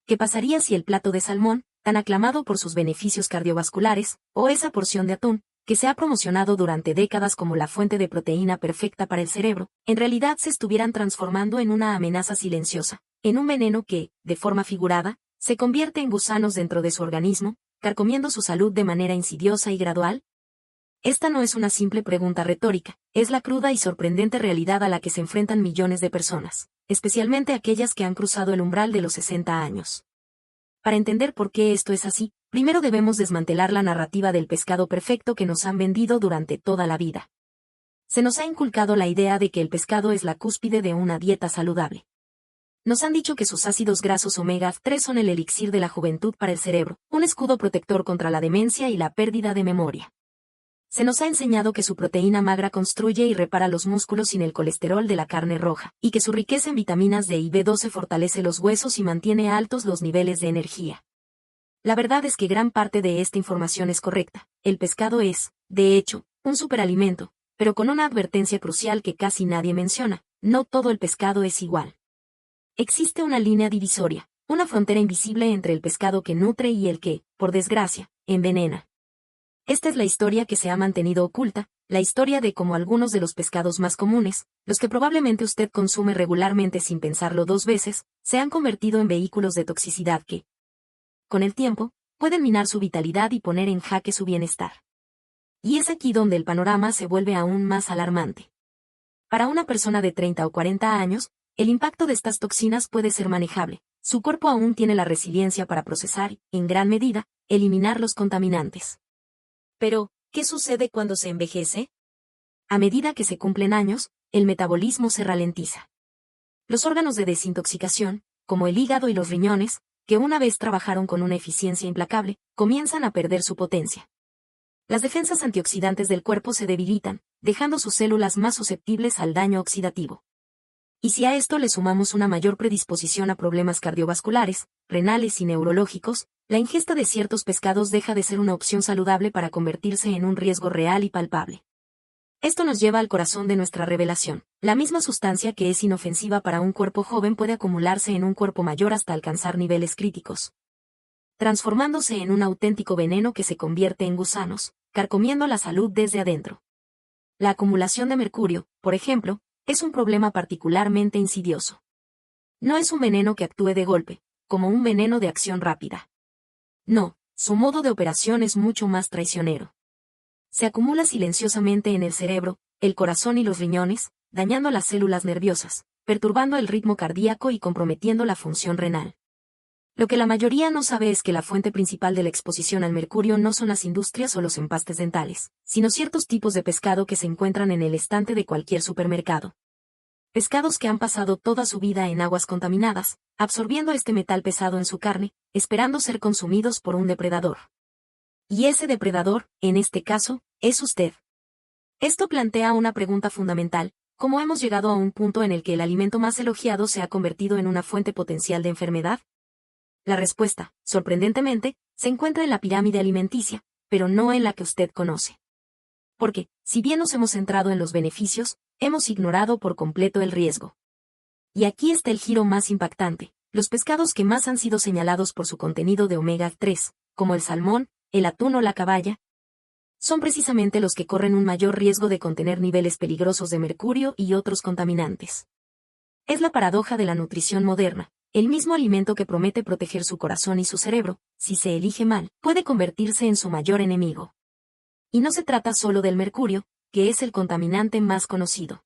¿qué pasaría si el plato de salmón, tan aclamado por sus beneficios cardiovasculares, o esa porción de atún, que se ha promocionado durante décadas como la fuente de proteína perfecta para el cerebro, en realidad se estuvieran transformando en una amenaza silenciosa, en un veneno que, de forma figurada, se convierte en gusanos dentro de su organismo, carcomiendo su salud de manera insidiosa y gradual? Esta no es una simple pregunta retórica, es la cruda y sorprendente realidad a la que se enfrentan millones de personas, especialmente aquellas que han cruzado el umbral de los 60 años. Para entender por qué esto es así, primero debemos desmantelar la narrativa del pescado perfecto que nos han vendido durante toda la vida. Se nos ha inculcado la idea de que el pescado es la cúspide de una dieta saludable. Nos han dicho que sus ácidos grasos omega 3 son el elixir de la juventud para el cerebro, un escudo protector contra la demencia y la pérdida de memoria. Se nos ha enseñado que su proteína magra construye y repara los músculos sin el colesterol de la carne roja, y que su riqueza en vitaminas D y B12 fortalece los huesos y mantiene altos los niveles de energía. La verdad es que gran parte de esta información es correcta. El pescado es, de hecho, un superalimento, pero con una advertencia crucial que casi nadie menciona: no todo el pescado es igual. Existe una línea divisoria, una frontera invisible entre el pescado que nutre y el que, por desgracia, envenena. Esta es la historia que se ha mantenido oculta, la historia de cómo algunos de los pescados más comunes, los que probablemente usted consume regularmente sin pensarlo dos veces, se han convertido en vehículos de toxicidad que, con el tiempo, pueden minar su vitalidad y poner en jaque su bienestar. Y es aquí donde el panorama se vuelve aún más alarmante. Para una persona de 30 o 40 años, el impacto de estas toxinas puede ser manejable. Su cuerpo aún tiene la resiliencia para procesar, en gran medida, eliminar los contaminantes. Pero, ¿qué sucede cuando se envejece? A medida que se cumplen años, el metabolismo se ralentiza. Los órganos de desintoxicación, como el hígado y los riñones, que una vez trabajaron con una eficiencia implacable, comienzan a perder su potencia. Las defensas antioxidantes del cuerpo se debilitan, dejando sus células más susceptibles al daño oxidativo. Y si a esto le sumamos una mayor predisposición a problemas cardiovasculares, renales y neurológicos, la ingesta de ciertos pescados deja de ser una opción saludable para convertirse en un riesgo real y palpable. Esto nos lleva al corazón de nuestra revelación. La misma sustancia que es inofensiva para un cuerpo joven puede acumularse en un cuerpo mayor hasta alcanzar niveles críticos, transformándose en un auténtico veneno que se convierte en gusanos, carcomiendo la salud desde adentro. La acumulación de mercurio, por ejemplo, es un problema particularmente insidioso. No es un veneno que actúe de golpe, como un veneno de acción rápida. No, su modo de operación es mucho más traicionero. Se acumula silenciosamente en el cerebro, el corazón y los riñones, dañando las células nerviosas, perturbando el ritmo cardíaco y comprometiendo la función renal. Lo que la mayoría no sabe es que la fuente principal de la exposición al mercurio no son las industrias o los empastes dentales, sino ciertos tipos de pescado que se encuentran en el estante de cualquier supermercado. Pescados que han pasado toda su vida en aguas contaminadas, absorbiendo este metal pesado en su carne, esperando ser consumidos por un depredador. Y ese depredador, en este caso, es usted. Esto plantea una pregunta fundamental: ¿cómo hemos llegado a un punto en el que el alimento más elogiado se ha convertido en una fuente potencial de enfermedad? La respuesta, sorprendentemente, se encuentra en la pirámide alimenticia, pero no en la que usted conoce. Porque, si bien nos hemos centrado en los beneficios, hemos ignorado por completo el riesgo. Y aquí está el giro más impactante: los pescados que más han sido señalados por su contenido de omega 3, como el salmón, el atún o la caballa, son precisamente los que corren un mayor riesgo de contener niveles peligrosos de mercurio y otros contaminantes. Es la paradoja de la nutrición moderna. El mismo alimento que promete proteger su corazón y su cerebro, si se elige mal, puede convertirse en su mayor enemigo. Y no se trata solo del mercurio, que es el contaminante más conocido.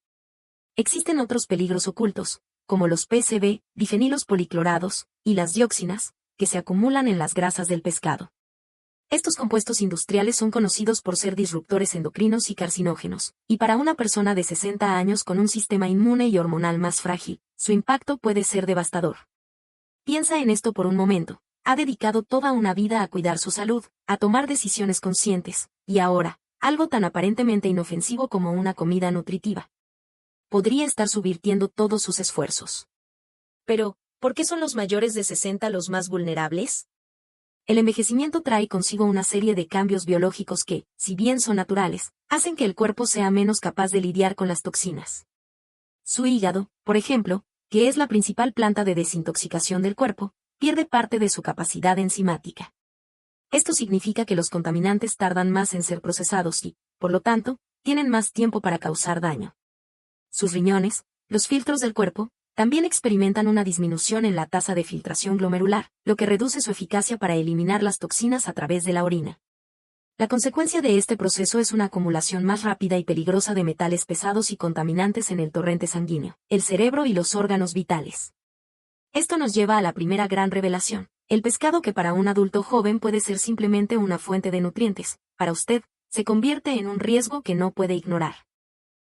Existen otros peligros ocultos, como los PCB, difenilos policlorados, y las dioxinas, que se acumulan en las grasas del pescado. Estos compuestos industriales son conocidos por ser disruptores endocrinos y carcinógenos, y para una persona de 60 años con un sistema inmune y hormonal más frágil, su impacto puede ser devastador. Piensa en esto por un momento: ha dedicado toda una vida a cuidar su salud, a tomar decisiones conscientes, y ahora, algo tan aparentemente inofensivo como una comida nutritiva podría estar subvirtiendo todos sus esfuerzos. Pero, ¿por qué son los mayores de 60 los más vulnerables? El envejecimiento trae consigo una serie de cambios biológicos que, si bien son naturales, hacen que el cuerpo sea menos capaz de lidiar con las toxinas. Su hígado, por ejemplo, que es la principal planta de desintoxicación del cuerpo, pierde parte de su capacidad enzimática. Esto significa que los contaminantes tardan más en ser procesados y, por lo tanto, tienen más tiempo para causar daño. Sus riñones, los filtros del cuerpo, también experimentan una disminución en la tasa de filtración glomerular, lo que reduce su eficacia para eliminar las toxinas a través de la orina. La consecuencia de este proceso es una acumulación más rápida y peligrosa de metales pesados y contaminantes en el torrente sanguíneo, el cerebro y los órganos vitales. Esto nos lleva a la primera gran revelación. El pescado, que para un adulto joven puede ser simplemente una fuente de nutrientes, para usted, se convierte en un riesgo que no puede ignorar.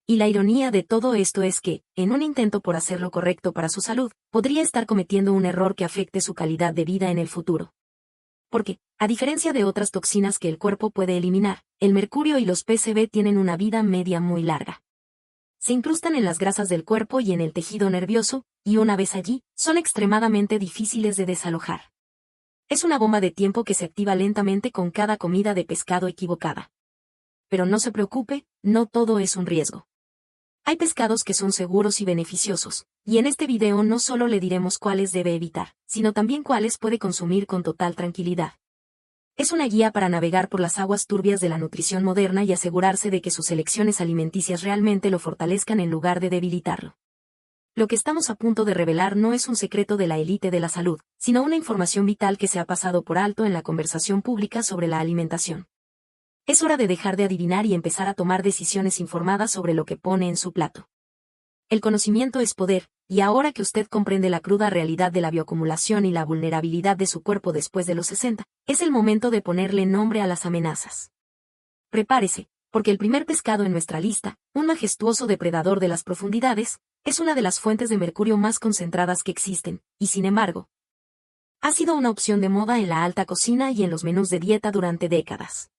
Y la ironía de todo esto es que, en un intento por hacer lo correcto para su salud, podría estar cometiendo un error que afecte su calidad de vida en el futuro. Porque, a diferencia de otras toxinas que el cuerpo puede eliminar, el mercurio y los PCB tienen una vida media muy larga. Se incrustan en las grasas del cuerpo y en el tejido nervioso, y una vez allí, son extremadamente difíciles de desalojar. Es una bomba de tiempo que se activa lentamente con cada comida de pescado equivocada. Pero no se preocupe, no todo es un riesgo. Hay pescados que son seguros y beneficiosos, y en este video no solo le diremos cuáles debe evitar, sino también cuáles puede consumir con total tranquilidad. Es una guía para navegar por las aguas turbias de la nutrición moderna y asegurarse de que sus elecciones alimenticias realmente lo fortalezcan en lugar de debilitarlo. Lo que estamos a punto de revelar no es un secreto de la élite de la salud, sino una información vital que se ha pasado por alto en la conversación pública sobre la alimentación. Es hora de dejar de adivinar y empezar a tomar decisiones informadas sobre lo que pone en su plato. El conocimiento es poder, y ahora que usted comprende la cruda realidad de la bioacumulación y la vulnerabilidad de su cuerpo después de los 60, es el momento de ponerle nombre a las amenazas. Prepárese, porque el primer pescado en nuestra lista, un majestuoso depredador de las profundidades, es una de las fuentes de mercurio más concentradas que existen, y sin embargo, ha sido una opción de moda en la alta cocina y en los menús de dieta durante décadas.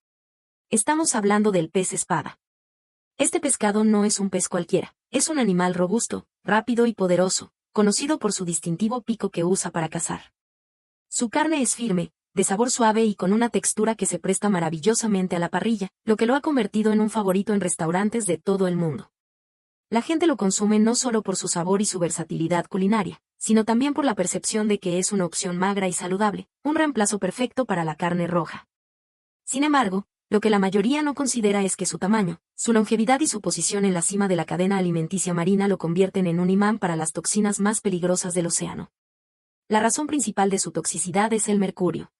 Estamos hablando del pez espada. Este pescado no es un pez cualquiera, es un animal robusto, rápido y poderoso, conocido por su distintivo pico que usa para cazar. Su carne es firme, de sabor suave y con una textura que se presta maravillosamente a la parrilla, lo que lo ha convertido en un favorito en restaurantes de todo el mundo. La gente lo consume no solo por su sabor y su versatilidad culinaria, sino también por la percepción de que es una opción magra y saludable, un reemplazo perfecto para la carne roja. Sin embargo, lo que la mayoría no considera es que su tamaño, su longevidad y su posición en la cima de la cadena alimenticia marina lo convierten en un imán para las toxinas más peligrosas del océano. La razón principal de su toxicidad es el mercurio.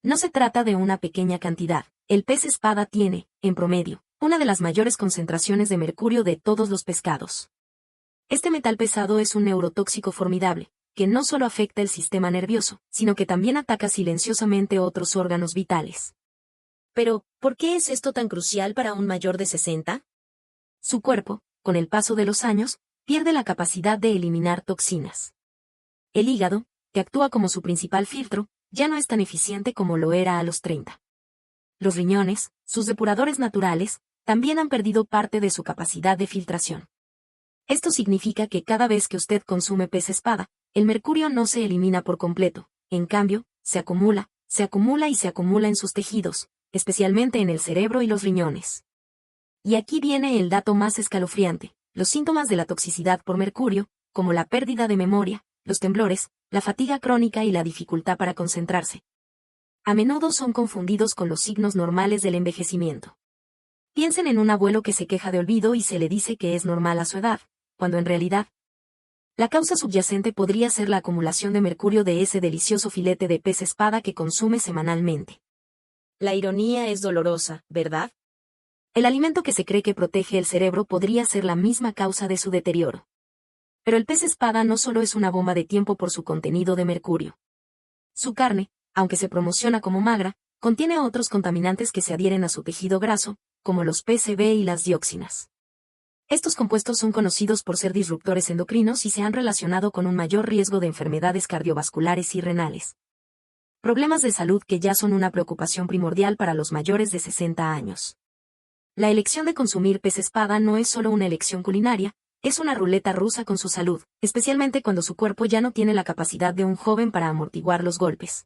No se trata de una pequeña cantidad. El pez espada tiene, en promedio, una de las mayores concentraciones de mercurio de todos los pescados. Este metal pesado es un neurotóxico formidable, que no solo afecta el sistema nervioso, sino que también ataca silenciosamente otros órganos vitales. Pero, ¿por qué es esto tan crucial para un mayor de 60? Su cuerpo, con el paso de los años, pierde la capacidad de eliminar toxinas. El hígado, que actúa como su principal filtro, ya no es tan eficiente como lo era a los 30. Los riñones, sus depuradores naturales, también han perdido parte de su capacidad de filtración. Esto significa que cada vez que usted consume pez espada, el mercurio no se elimina por completo, en cambio, se acumula y se acumula en sus tejidos, especialmente en el cerebro y los riñones. Y aquí viene el dato más escalofriante: los síntomas de la toxicidad por mercurio, como la pérdida de memoria, los temblores, la fatiga crónica y la dificultad para concentrarse, a menudo son confundidos con los signos normales del envejecimiento. Piensen en un abuelo que se queja de olvido y se le dice que es normal a su edad, cuando en realidad, la causa subyacente podría ser la acumulación de mercurio de ese delicioso filete de pez espada que consume semanalmente. La ironía es dolorosa, ¿verdad? El alimento que se cree que protege el cerebro podría ser la misma causa de su deterioro. Pero el pez espada no solo es una bomba de tiempo por su contenido de mercurio. Su carne, aunque se promociona como magra, contiene otros contaminantes que se adhieren a su tejido graso, como los PCB y las dioxinas. Estos compuestos son conocidos por ser disruptores endocrinos y se han relacionado con un mayor riesgo de enfermedades cardiovasculares y renales. Problemas de salud que ya son una preocupación primordial para los mayores de 60 años. La elección de consumir pez espada no es solo una elección culinaria, es una ruleta rusa con su salud, especialmente cuando su cuerpo ya no tiene la capacidad de un joven para amortiguar los golpes.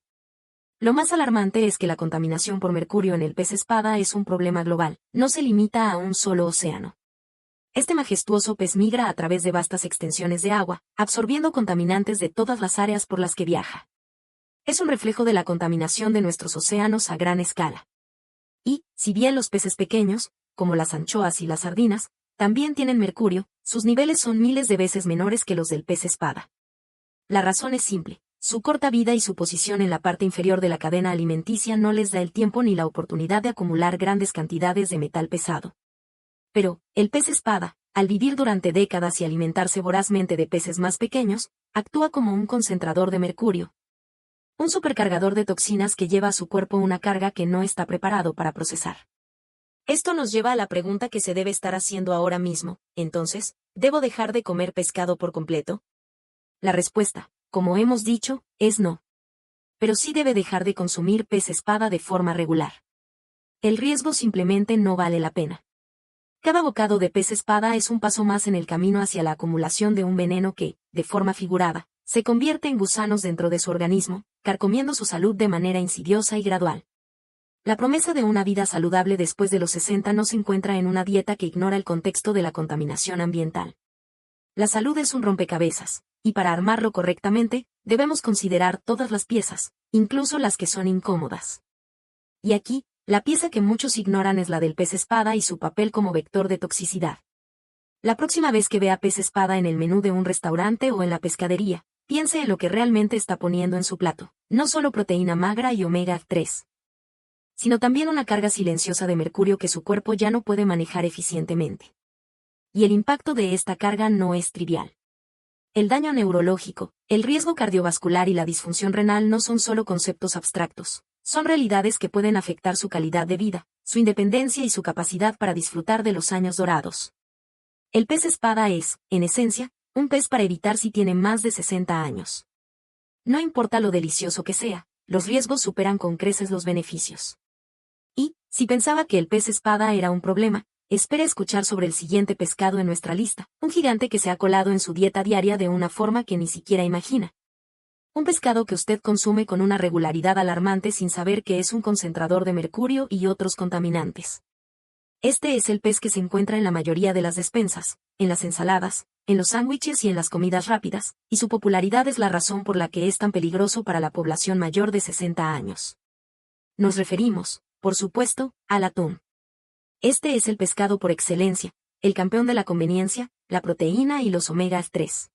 Lo más alarmante es que la contaminación por mercurio en el pez espada es un problema global, no se limita a un solo océano. Este majestuoso pez migra a través de vastas extensiones de agua, absorbiendo contaminantes de todas las áreas por las que viaja. Es un reflejo de la contaminación de nuestros océanos a gran escala. Y, si bien los peces pequeños, como las anchoas y las sardinas, también tienen mercurio, sus niveles son miles de veces menores que los del pez espada. La razón es simple: su corta vida y su posición en la parte inferior de la cadena alimenticia no les da el tiempo ni la oportunidad de acumular grandes cantidades de metal pesado. Pero, el pez espada, al vivir durante décadas y alimentarse vorazmente de peces más pequeños, actúa como un concentrador de mercurio, un supercargador de toxinas que lleva a su cuerpo una carga que no está preparado para procesar. Esto nos lleva a la pregunta que se debe estar haciendo ahora mismo: entonces, ¿debo dejar de comer pescado por completo? La respuesta, como hemos dicho, es no. Pero sí debe dejar de consumir pez espada de forma regular. El riesgo simplemente no vale la pena. Cada bocado de pez espada es un paso más en el camino hacia la acumulación de un veneno que, de forma figurada, se convierte en gusanos dentro de su organismo, carcomiendo su salud de manera insidiosa y gradual. La promesa de una vida saludable después de los 60 no se encuentra en una dieta que ignora el contexto de la contaminación ambiental. La salud es un rompecabezas, y para armarlo correctamente, debemos considerar todas las piezas, incluso las que son incómodas. Y aquí, la pieza que muchos ignoran es la del pez espada y su papel como vector de toxicidad. La próxima vez que vea pez espada en el menú de un restaurante o en la pescadería, piense en lo que realmente está poniendo en su plato: no solo proteína magra y omega 3, sino también una carga silenciosa de mercurio que su cuerpo ya no puede manejar eficientemente. Y el impacto de esta carga no es trivial. El daño neurológico, el riesgo cardiovascular y la disfunción renal no son solo conceptos abstractos, son realidades que pueden afectar su calidad de vida, su independencia y su capacidad para disfrutar de los años dorados. El pez espada es, en esencia, un pez para evitar si tiene más de 60 años. No importa lo delicioso que sea, los riesgos superan con creces los beneficios. Y, si pensaba que el pez espada era un problema, espere escuchar sobre el siguiente pescado en nuestra lista: un gigante que se ha colado en su dieta diaria de una forma que ni siquiera imagina. Un pescado que usted consume con una regularidad alarmante sin saber que es un concentrador de mercurio y otros contaminantes. Este es el pez que se encuentra en la mayoría de las despensas, en las ensaladas, en los sándwiches y en las comidas rápidas, y su popularidad es la razón por la que es tan peligroso para la población mayor de 60 años. Nos referimos, por supuesto, al atún. Este es el pescado por excelencia, el campeón de la conveniencia, la proteína y los omega 3.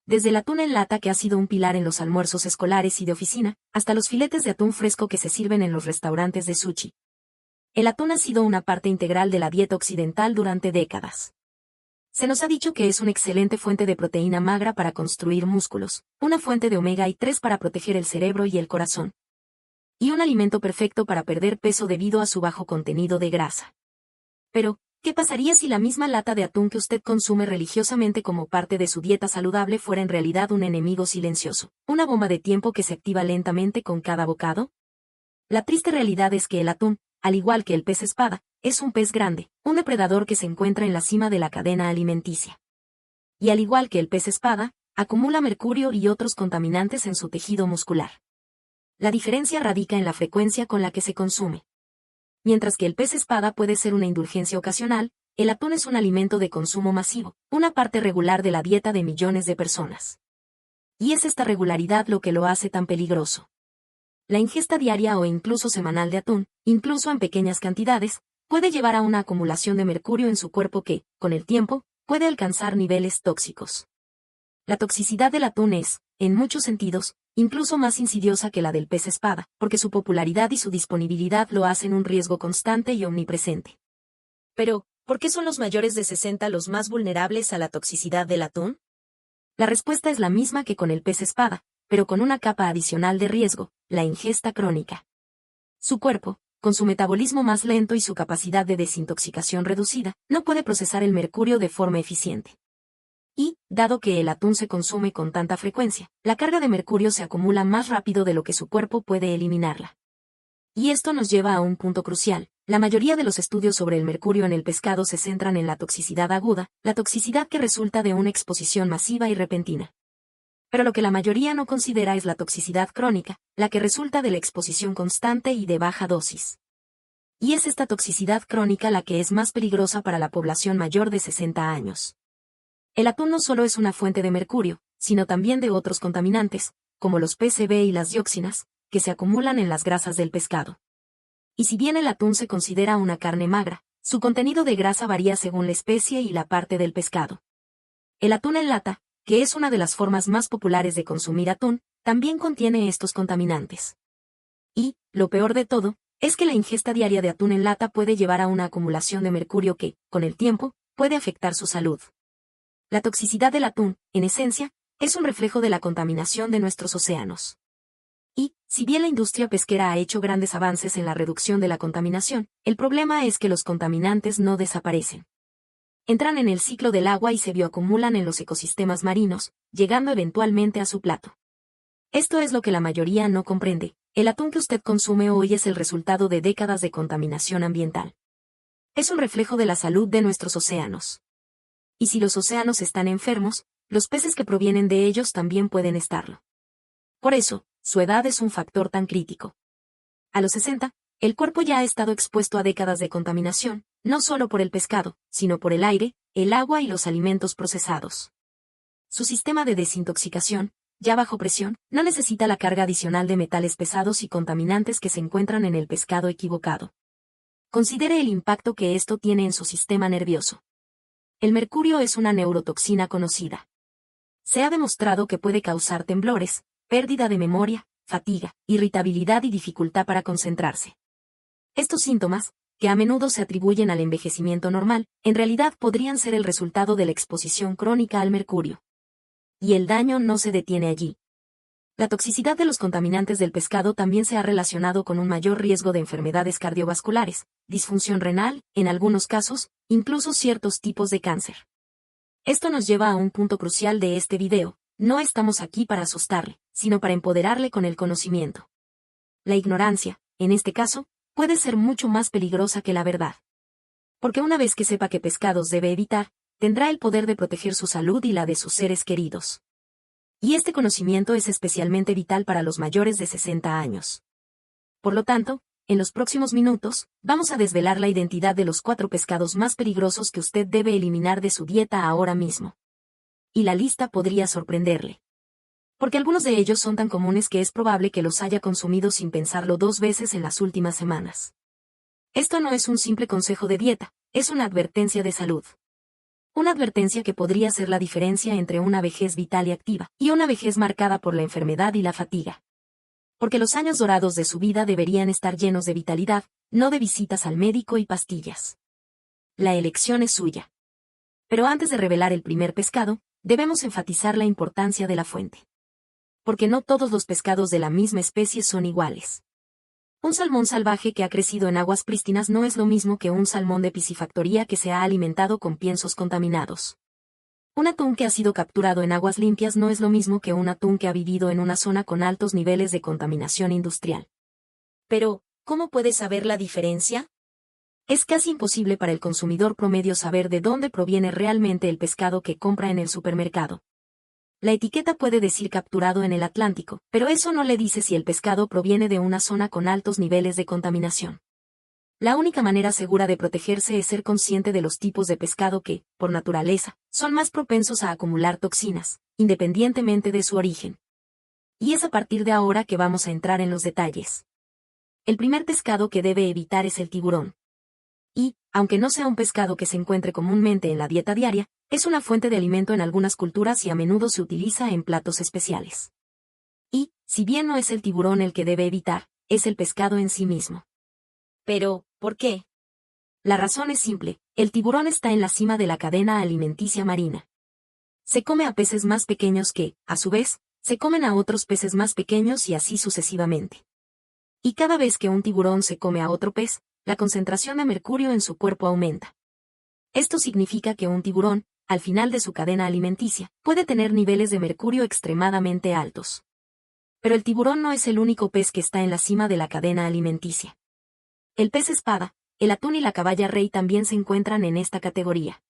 Desde el atún en lata, que ha sido un pilar en los almuerzos escolares y de oficina, hasta los filetes de atún fresco que se sirven en los restaurantes de sushi. El atún ha sido una parte integral de la dieta occidental durante décadas. Se nos ha dicho que es una excelente fuente de proteína magra para construir músculos, una fuente de omega 3 para proteger el cerebro y el corazón, y un alimento perfecto para perder peso debido a su bajo contenido de grasa. Pero, ¿qué pasaría si la misma lata de atún que usted consume religiosamente como parte de su dieta saludable fuera en realidad un enemigo silencioso, una bomba de tiempo que se activa lentamente con cada bocado? La triste realidad es que el atún, al igual que el pez espada, es un pez grande, un depredador que se encuentra en la cima de la cadena alimenticia. Y al igual que el pez espada, acumula mercurio y otros contaminantes en su tejido muscular. La diferencia radica en la frecuencia con la que se consume. Mientras que el pez espada puede ser una indulgencia ocasional, el atún es un alimento de consumo masivo, una parte regular de la dieta de millones de personas. Y es esta regularidad lo que lo hace tan peligroso. La ingesta diaria o incluso semanal de atún, incluso en pequeñas cantidades, puede llevar a una acumulación de mercurio en su cuerpo que, con el tiempo, puede alcanzar niveles tóxicos. La toxicidad del atún es, en muchos sentidos, incluso más insidiosa que la del pez espada, porque su popularidad y su disponibilidad lo hacen un riesgo constante y omnipresente. Pero, ¿por qué son los mayores de 60 los más vulnerables a la toxicidad del atún? La respuesta es la misma que con el pez espada, pero con una capa adicional de riesgo: la ingesta crónica. Su cuerpo, con su metabolismo más lento y su capacidad de desintoxicación reducida, no puede procesar el mercurio de forma eficiente. Y, dado que el atún se consume con tanta frecuencia, la carga de mercurio se acumula más rápido de lo que su cuerpo puede eliminarla. Y esto nos lleva a un punto crucial: la mayoría de los estudios sobre el mercurio en el pescado se centran en la toxicidad aguda, la toxicidad que resulta de una exposición masiva y repentina. Pero lo que la mayoría no considera es la toxicidad crónica, la que resulta de la exposición constante y de baja dosis. Y es esta toxicidad crónica la que es más peligrosa para la población mayor de 60 años. El atún no solo es una fuente de mercurio, sino también de otros contaminantes, como los PCB y las dioxinas, que se acumulan en las grasas del pescado. Y si bien el atún se considera una carne magra, su contenido de grasa varía según la especie y la parte del pescado. El atún en lata, que es una de las formas más populares de consumir atún, también contiene estos contaminantes. Y, lo peor de todo, es que la ingesta diaria de atún en lata puede llevar a una acumulación de mercurio que, con el tiempo, puede afectar su salud. La toxicidad del atún, en esencia, es un reflejo de la contaminación de nuestros océanos. Y, si bien la industria pesquera ha hecho grandes avances en la reducción de la contaminación, el problema es que los contaminantes no desaparecen. Entran en el ciclo del agua y se bioacumulan en los ecosistemas marinos, llegando eventualmente a su plato. Esto es lo que la mayoría no comprende. El atún que usted consume hoy es el resultado de décadas de contaminación ambiental. Es un reflejo de la salud de nuestros océanos. Y si los océanos están enfermos, los peces que provienen de ellos también pueden estarlo. Por eso, su edad es un factor tan crítico. A los 60, el cuerpo ya ha estado expuesto a décadas de contaminación, no solo por el pescado, sino por el aire, el agua y los alimentos procesados. Su sistema de desintoxicación, ya bajo presión, no necesita la carga adicional de metales pesados y contaminantes que se encuentran en el pescado equivocado. Considere el impacto que esto tiene en su sistema nervioso. El mercurio es una neurotoxina conocida. Se ha demostrado que puede causar temblores, pérdida de memoria, fatiga, irritabilidad y dificultad para concentrarse. Estos síntomas, que a menudo se atribuyen al envejecimiento normal, en realidad podrían ser el resultado de la exposición crónica al mercurio. Y el daño no se detiene allí. La toxicidad de los contaminantes del pescado también se ha relacionado con un mayor riesgo de enfermedades cardiovasculares, disfunción renal, en algunos casos, incluso ciertos tipos de cáncer. Esto nos lleva a un punto crucial de este video. No estamos aquí para asustarle, sino para empoderarle con el conocimiento. La ignorancia, en este caso, puede ser mucho más peligrosa que la verdad. Porque una vez que sepa qué pescados debe evitar, tendrá el poder de proteger su salud y la de sus seres queridos. Y este conocimiento es especialmente vital para los mayores de 60 años. Por lo tanto, en los próximos minutos, vamos a desvelar la identidad de los 4 pescados más peligrosos que usted debe eliminar de su dieta ahora mismo. Y la lista podría sorprenderle. Porque algunos de ellos son tan comunes que es probable que los haya consumido sin pensarlo 2 veces en las últimas semanas. Esto no es un simple consejo de dieta, es una advertencia de salud. Una advertencia que podría ser la diferencia entre una vejez vital y activa, y una vejez marcada por la enfermedad y la fatiga. Porque los años dorados de su vida deberían estar llenos de vitalidad, no de visitas al médico y pastillas. La elección es suya. Pero antes de revelar el primer pescado, debemos enfatizar la importancia de la fuente. Porque no todos los pescados de la misma especie son iguales. Un salmón salvaje que ha crecido en aguas prístinas no es lo mismo que un salmón de piscifactoría que se ha alimentado con piensos contaminados. Un atún que ha sido capturado en aguas limpias no es lo mismo que un atún que ha vivido en una zona con altos niveles de contaminación industrial. Pero, ¿cómo puede saber la diferencia? Es casi imposible para el consumidor promedio saber de dónde proviene realmente el pescado que compra en el supermercado. La etiqueta puede decir capturado en el Atlántico, pero eso no le dice si el pescado proviene de una zona con altos niveles de contaminación. La única manera segura de protegerse es ser consciente de los tipos de pescado que, por naturaleza, son más propensos a acumular toxinas, independientemente de su origen. Y es a partir de ahora que vamos a entrar en los detalles. El primer pescado que debe evitar es el tiburón. Y, aunque no sea un pescado que se encuentre comúnmente en la dieta diaria, es una fuente de alimento en algunas culturas y a menudo se utiliza en platos especiales. Y, si bien no es el tiburón el que debe evitar, es el pescado en sí mismo. Pero, ¿por qué? La razón es simple, el tiburón está en la cima de la cadena alimenticia marina. Se come a peces más pequeños que, a su vez, se comen a otros peces más pequeños y así sucesivamente. Y cada vez que un tiburón se come a otro pez, la concentración de mercurio en su cuerpo aumenta. Esto significa que un tiburón, al final de su cadena alimenticia, puede tener niveles de mercurio extremadamente altos. Pero el tiburón no es el único pez que está en la cima de la cadena alimenticia. El pez espada, el atún y la caballa rey también se encuentran en esta categoría.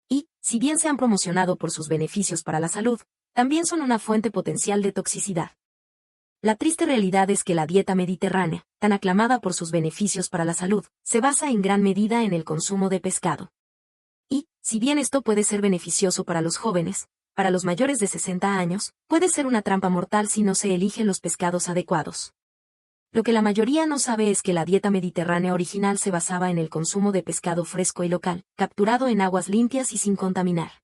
Y, si bien se han promocionado por sus beneficios para la salud, también son una fuente potencial de toxicidad. La triste realidad es que la dieta mediterránea, tan aclamada por sus beneficios para la salud, se basa en gran medida en el consumo de pescado. Y, si bien esto puede ser beneficioso para los jóvenes, para los mayores de 60 años, puede ser una trampa mortal si no se eligen los pescados adecuados. Lo que la mayoría no sabe es que la dieta mediterránea original se basaba en el consumo de pescado fresco y local, capturado en aguas limpias y sin contaminar.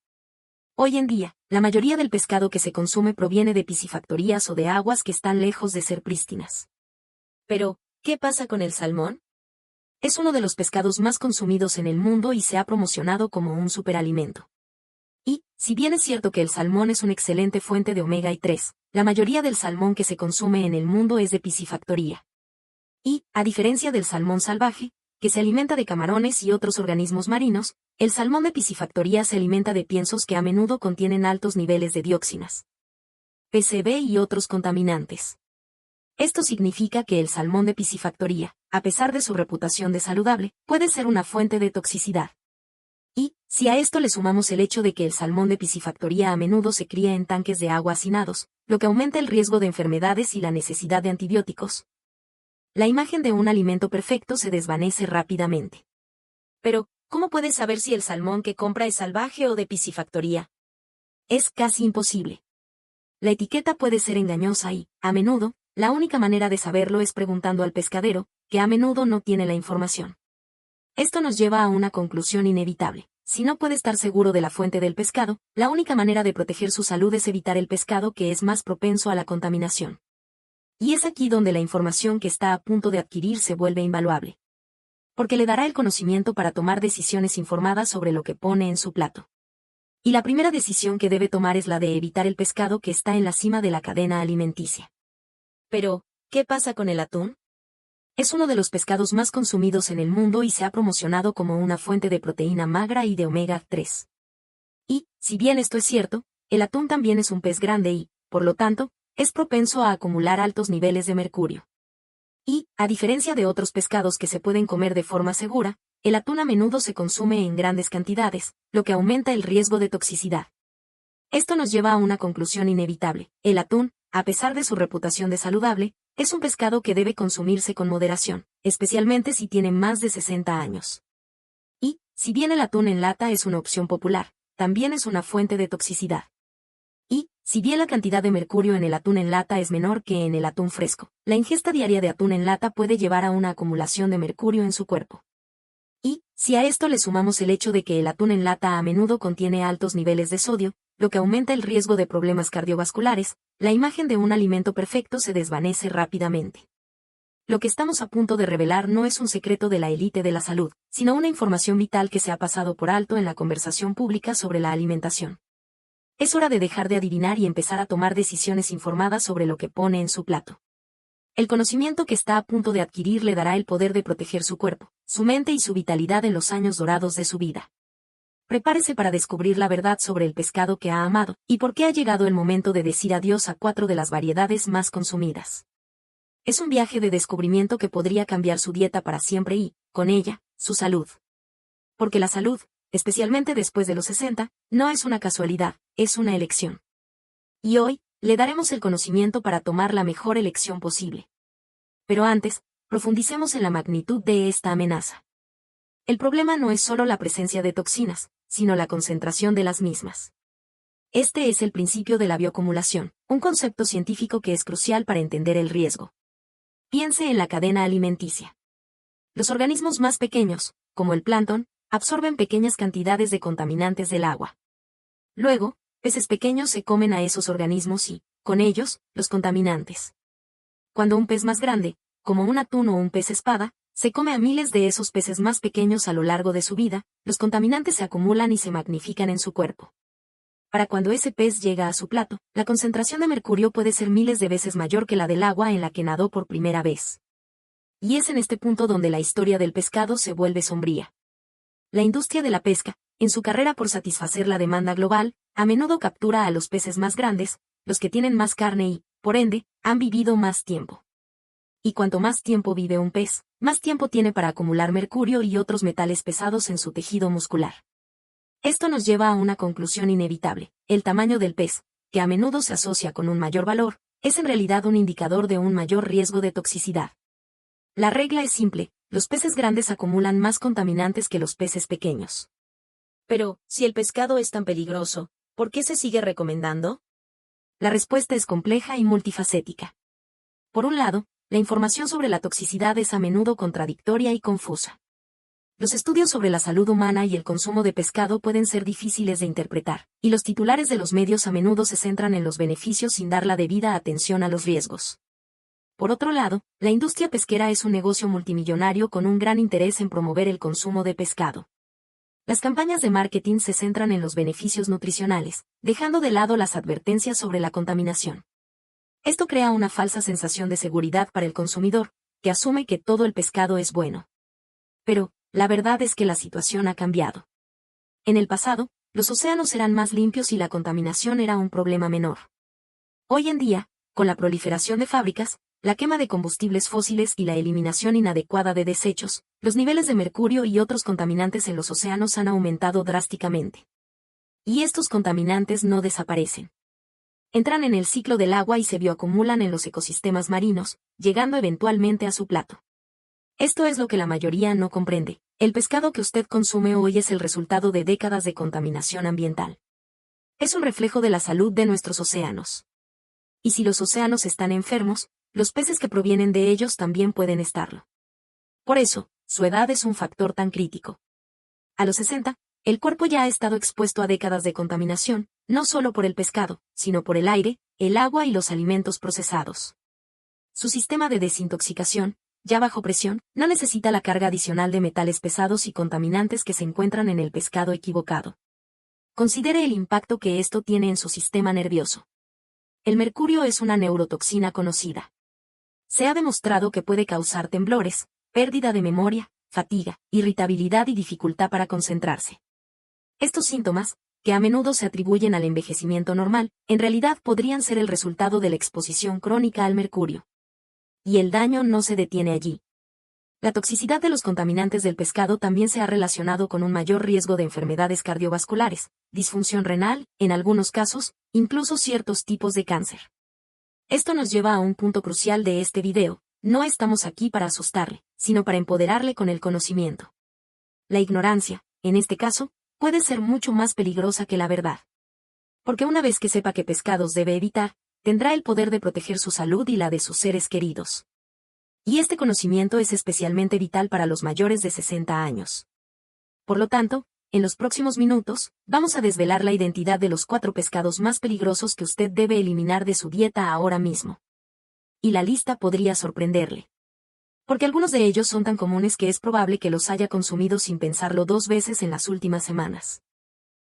Hoy en día, la mayoría del pescado que se consume proviene de piscifactorías o de aguas que están lejos de ser prístinas. Pero, ¿qué pasa con el salmón? Es uno de los pescados más consumidos en el mundo y se ha promocionado como un superalimento. Y, si bien es cierto que el salmón es una excelente fuente de omega 3, la mayoría del salmón que se consume en el mundo es de piscifactoría. Y, a diferencia del salmón salvaje, que se alimenta de camarones y otros organismos marinos, el salmón de piscifactoría se alimenta de piensos que a menudo contienen altos niveles de dioxinas, PCB y otros contaminantes. Esto significa que el salmón de piscifactoría, a pesar de su reputación de saludable, puede ser una fuente de toxicidad. Y, si a esto le sumamos el hecho de que el salmón de piscifactoría a menudo se cría en tanques de agua hacinados, lo que aumenta el riesgo de enfermedades y la necesidad de antibióticos, la imagen de un alimento perfecto se desvanece rápidamente. Pero, ¿cómo puedes saber si el salmón que compra es salvaje o de piscifactoría? Es casi imposible. La etiqueta puede ser engañosa y, a menudo, la única manera de saberlo es preguntando al pescadero, que a menudo no tiene la información. Esto nos lleva a una conclusión inevitable. Si no puede estar seguro de la fuente del pescado, la única manera de proteger su salud es evitar el pescado que es más propenso a la contaminación. Y es aquí donde la información que está a punto de adquirir se vuelve invaluable. Porque le dará el conocimiento para tomar decisiones informadas sobre lo que pone en su plato. Y la primera decisión que debe tomar es la de evitar el pescado que está en la cima de la cadena alimenticia. Pero, ¿qué pasa con el atún? Es uno de los pescados más consumidos en el mundo y se ha promocionado como una fuente de proteína magra y de omega 3. Y, si bien esto es cierto, el atún también es un pez grande y, por lo tanto, es propenso a acumular altos niveles de mercurio. Y, a diferencia de otros pescados que se pueden comer de forma segura, el atún a menudo se consume en grandes cantidades, lo que aumenta el riesgo de toxicidad. Esto nos lleva a una conclusión inevitable. El atún, a pesar de su reputación de saludable, es un pescado que debe consumirse con moderación, especialmente si tiene más de 60 años. Y, si bien el atún en lata es una opción popular, también es una fuente de toxicidad. Y, si bien la cantidad de mercurio en el atún en lata es menor que en el atún fresco, la ingesta diaria de atún en lata puede llevar a una acumulación de mercurio en su cuerpo. Y, si a esto le sumamos el hecho de que el atún en lata a menudo contiene altos niveles de sodio, lo que aumenta el riesgo de problemas cardiovasculares, la imagen de un alimento perfecto se desvanece rápidamente. Lo que estamos a punto de revelar no es un secreto de la élite de la salud, sino una información vital que se ha pasado por alto en la conversación pública sobre la alimentación. Es hora de dejar de adivinar y empezar a tomar decisiones informadas sobre lo que pone en su plato. El conocimiento que está a punto de adquirir le dará el poder de proteger su cuerpo, su mente y su vitalidad en los años dorados de su vida. Prepárese para descubrir la verdad sobre el pescado que ha amado, y por qué ha llegado el momento de decir adiós a 4 de las variedades más consumidas. Es un viaje de descubrimiento que podría cambiar su dieta para siempre y, con ella, su salud. Porque la salud, especialmente después de los 60, no es una casualidad, es una elección. Y hoy, le daremos el conocimiento para tomar la mejor elección posible. Pero antes, profundicemos en la magnitud de esta amenaza. El problema no es solo la presencia de toxinas, sino la concentración de las mismas. Este es el principio de la bioacumulación, un concepto científico que es crucial para entender el riesgo. Piense en la cadena alimenticia. Los organismos más pequeños, como el plancton, absorben pequeñas cantidades de contaminantes del agua. Luego, peces pequeños se comen a esos organismos y, con ellos, los contaminantes. Cuando un pez más grande, como un atún o un pez espada, se come a miles de esos peces más pequeños a lo largo de su vida, los contaminantes se acumulan y se magnifican en su cuerpo. Para cuando ese pez llega a su plato, la concentración de mercurio puede ser miles de veces mayor que la del agua en la que nadó por primera vez. Y es en este punto donde la historia del pescado se vuelve sombría. La industria de la pesca, en su carrera por satisfacer la demanda global, a menudo captura a los peces más grandes, los que tienen más carne y, por ende, han vivido más tiempo. Y cuanto más tiempo vive un pez, más tiempo tiene para acumular mercurio y otros metales pesados en su tejido muscular. Esto nos lleva a una conclusión inevitable. El tamaño del pez, que a menudo se asocia con un mayor valor, es en realidad un indicador de un mayor riesgo de toxicidad. La regla es simple, los peces grandes acumulan más contaminantes que los peces pequeños. Pero, si el pescado es tan peligroso, ¿Por qué se sigue recomendando? La respuesta es compleja y multifacética. Por un lado, la información sobre la toxicidad es a menudo contradictoria y confusa. Los estudios sobre la salud humana y el consumo de pescado pueden ser difíciles de interpretar, y los titulares de los medios a menudo se centran en los beneficios sin dar la debida atención a los riesgos. Por otro lado, la industria pesquera es un negocio multimillonario con un gran interés en promover el consumo de pescado. Las campañas de marketing se centran en los beneficios nutricionales, dejando de lado las advertencias sobre la contaminación. Esto crea una falsa sensación de seguridad para el consumidor, que asume que todo el pescado es bueno. Pero, la verdad es que la situación ha cambiado. En el pasado, los océanos eran más limpios y la contaminación era un problema menor. Hoy en día, con la proliferación de fábricas, la quema de combustibles fósiles y la eliminación inadecuada de desechos, los niveles de mercurio y otros contaminantes en los océanos han aumentado drásticamente. Y estos contaminantes no desaparecen. Entran en el ciclo del agua y se bioacumulan en los ecosistemas marinos, llegando eventualmente a su plato. Esto es lo que la mayoría no comprende. El pescado que usted consume hoy es el resultado de décadas de contaminación ambiental. Es un reflejo de la salud de nuestros océanos. Y si los océanos están enfermos, los peces que provienen de ellos también pueden estarlo. Por eso, su edad es un factor tan crítico. A los 60, el cuerpo ya ha estado expuesto a décadas de contaminación, no solo por el pescado, sino por el aire, el agua y los alimentos procesados. Su sistema de desintoxicación, ya bajo presión, no necesita la carga adicional de metales pesados y contaminantes que se encuentran en el pescado equivocado. Considere el impacto que esto tiene en su sistema nervioso. El mercurio es una neurotoxina conocida. Se ha demostrado que puede causar temblores, pérdida de memoria, fatiga, irritabilidad y dificultad para concentrarse. Estos síntomas, que a menudo se atribuyen al envejecimiento normal, en realidad podrían ser el resultado de la exposición crónica al mercurio. Y el daño no se detiene allí. La toxicidad de los contaminantes del pescado también se ha relacionado con un mayor riesgo de enfermedades cardiovasculares, disfunción renal, en algunos casos, incluso ciertos tipos de cáncer. Esto nos lleva a un punto crucial de este video: no estamos aquí para asustarle, sino para empoderarle con el conocimiento. La ignorancia, en este caso, puede ser mucho más peligrosa que la verdad. Porque una vez que sepa qué pescados debe evitar, tendrá el poder de proteger su salud y la de sus seres queridos. Y este conocimiento es especialmente vital para los mayores de 60 años. Por lo tanto, en los próximos minutos, vamos a desvelar la identidad de los 4 pescados más peligrosos que usted debe eliminar de su dieta ahora mismo. Y la lista podría sorprenderle. Porque algunos de ellos son tan comunes que es probable que los haya consumido sin pensarlo 2 veces en las últimas semanas.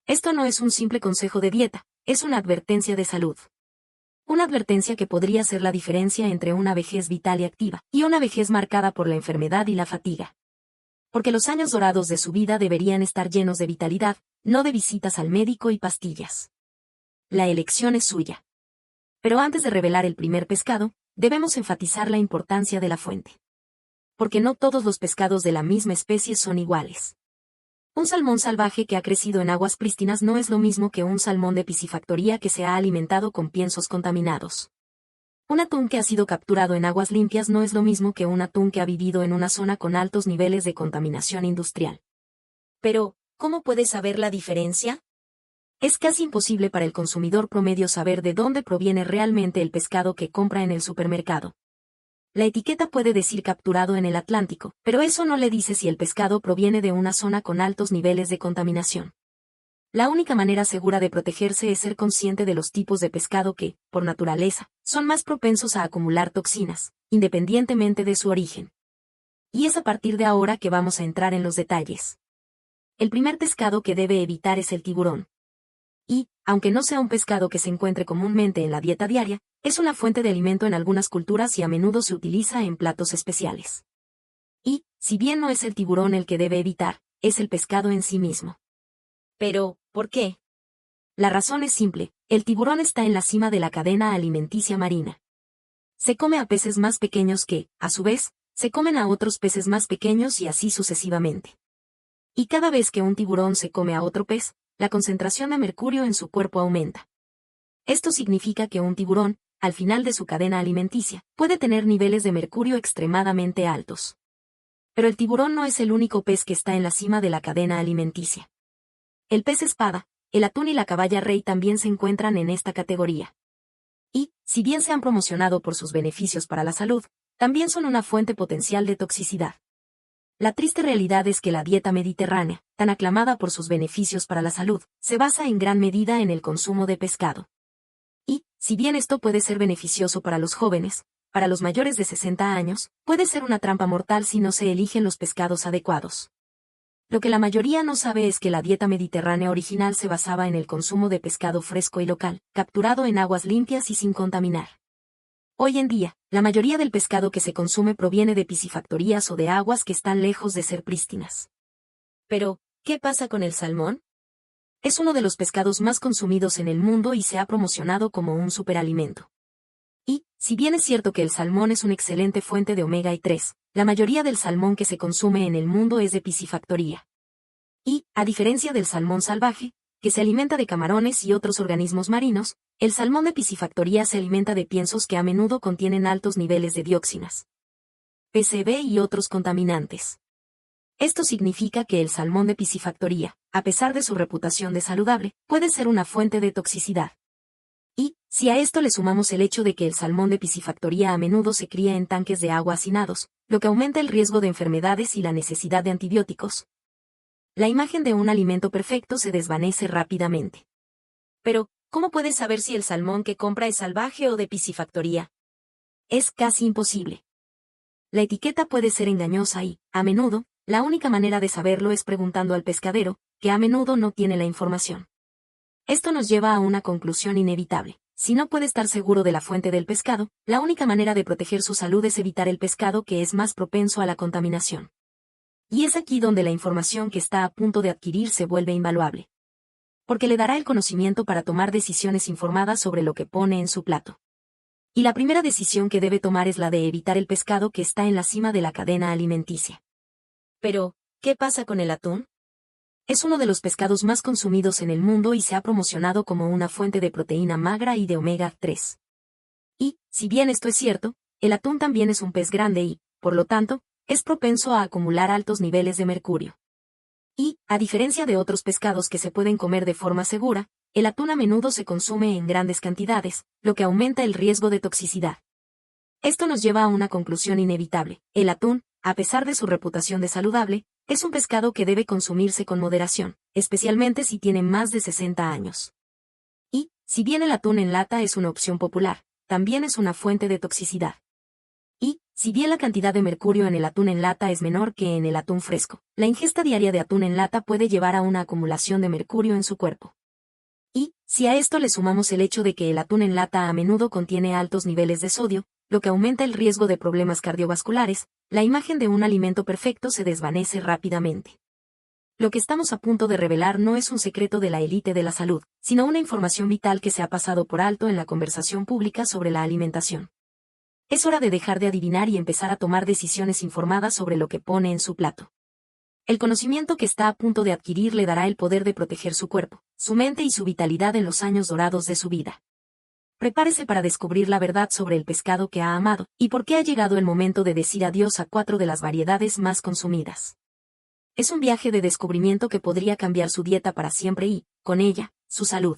Esto no es un simple consejo de dieta, es una advertencia de salud. Una advertencia que podría ser la diferencia entre una vejez vital y activa, y una vejez marcada por la enfermedad y la fatiga. Porque los años dorados de su vida deberían estar llenos de vitalidad, no de visitas al médico y pastillas. La elección es suya. Pero antes de revelar el primer pescado, debemos enfatizar la importancia de la fuente. Porque no todos los pescados de la misma especie son iguales. Un salmón salvaje que ha crecido en aguas prístinas no es lo mismo que un salmón de piscifactoría que se ha alimentado con piensos contaminados. Un atún que ha sido capturado en aguas limpias no es lo mismo que un atún que ha vivido en una zona con altos niveles de contaminación industrial. Pero, ¿cómo puede saber la diferencia? Es casi imposible para el consumidor promedio saber de dónde proviene realmente el pescado que compra en el supermercado. La etiqueta puede decir capturado en el Atlántico, pero eso no le dice si el pescado proviene de una zona con altos niveles de contaminación. La única manera segura de protegerse es ser consciente de los tipos de pescado que, por naturaleza, son más propensos a acumular toxinas, independientemente de su origen. Y es a partir de ahora que vamos a entrar en los detalles. El primer pescado que debe evitar es el tiburón. Y, aunque no sea un pescado que se encuentre comúnmente en la dieta diaria, es una fuente de alimento en algunas culturas y a menudo se utiliza en platos especiales. Y, si bien no es el tiburón el que debe evitar, es el pescado en sí mismo. Pero, ¿por qué? La razón es simple: el tiburón está en la cima de la cadena alimenticia marina. Se come a peces más pequeños que, a su vez, se comen a otros peces más pequeños y así sucesivamente. Y cada vez que un tiburón se come a otro pez, la concentración de mercurio en su cuerpo aumenta. Esto significa que un tiburón, al final de su cadena alimenticia, puede tener niveles de mercurio extremadamente altos. Pero el tiburón no es el único pez que está en la cima de la cadena alimenticia. El pez espada, el atún y la caballa rey también se encuentran en esta categoría. Y, si bien se han promocionado por sus beneficios para la salud, también son una fuente potencial de toxicidad. La triste realidad es que la dieta mediterránea, tan aclamada por sus beneficios para la salud, se basa en gran medida en el consumo de pescado. Y, si bien esto puede ser beneficioso para los jóvenes, para los mayores de 60 años, puede ser una trampa mortal si no se eligen los pescados adecuados. Lo que la mayoría no sabe es que la dieta mediterránea original se basaba en el consumo de pescado fresco y local, capturado en aguas limpias y sin contaminar. Hoy en día, la mayoría del pescado que se consume proviene de piscifactorías o de aguas que están lejos de ser prístinas. Pero, ¿qué pasa con el salmón? Es uno de los pescados más consumidos en el mundo y se ha promocionado como un superalimento. Y, si bien es cierto que el salmón es una excelente fuente de omega 3, la mayoría del salmón que se consume en el mundo es de piscifactoría. Y, a diferencia del salmón salvaje, que se alimenta de camarones y otros organismos marinos, el salmón de piscifactoría se alimenta de piensos que a menudo contienen altos niveles de dioxinas, PCB y otros contaminantes. Esto significa que el salmón de piscifactoría, a pesar de su reputación de saludable, puede ser una fuente de toxicidad. Y, si a esto le sumamos el hecho de que el salmón de piscifactoría a menudo se cría en tanques de agua hacinados, lo que aumenta el riesgo de enfermedades y la necesidad de antibióticos, la imagen de un alimento perfecto se desvanece rápidamente. Pero, ¿cómo puedes saber si el salmón que compra es salvaje o de piscifactoría? Es casi imposible. La etiqueta puede ser engañosa y, a menudo, la única manera de saberlo es preguntando al pescadero, que a menudo no tiene la información. Esto nos lleva a una conclusión inevitable. Si no puede estar seguro de la fuente del pescado, la única manera de proteger su salud es evitar el pescado que es más propenso a la contaminación. Y es aquí donde la información que está a punto de adquirir se vuelve invaluable. Porque le dará el conocimiento para tomar decisiones informadas sobre lo que pone en su plato. Y la primera decisión que debe tomar es la de evitar el pescado que está en la cima de la cadena alimenticia. Pero, ¿qué pasa con el atún? Es uno de los pescados más consumidos en el mundo y se ha promocionado como una fuente de proteína magra y de omega 3. Y, si bien esto es cierto, el atún también es un pez grande y, por lo tanto, es propenso a acumular altos niveles de mercurio. Y, a diferencia de otros pescados que se pueden comer de forma segura, el atún a menudo se consume en grandes cantidades, lo que aumenta el riesgo de toxicidad. Esto nos lleva a una conclusión inevitable. El atún, a pesar de su reputación de saludable, es un pescado que debe consumirse con moderación, especialmente si tiene más de 60 años. Y, si bien el atún en lata es una opción popular, también es una fuente de toxicidad. Y, si bien la cantidad de mercurio en el atún en lata es menor que en el atún fresco, la ingesta diaria de atún en lata puede llevar a una acumulación de mercurio en su cuerpo. Y, si a esto le sumamos el hecho de que el atún en lata a menudo contiene altos niveles de sodio, lo que aumenta el riesgo de problemas cardiovasculares, la imagen de un alimento perfecto se desvanece rápidamente. Lo que estamos a punto de revelar no es un secreto de la élite de la salud, sino una información vital que se ha pasado por alto en la conversación pública sobre la alimentación. Es hora de dejar de adivinar y empezar a tomar decisiones informadas sobre lo que pone en su plato. El conocimiento que está a punto de adquirir le dará el poder de proteger su cuerpo, su mente y su vitalidad en los años dorados de su vida. Prepárese para descubrir la verdad sobre el pescado que ha amado, y por qué ha llegado el momento de decir adiós a 4 de las variedades más consumidas. Es un viaje de descubrimiento que podría cambiar su dieta para siempre y, con ella, su salud.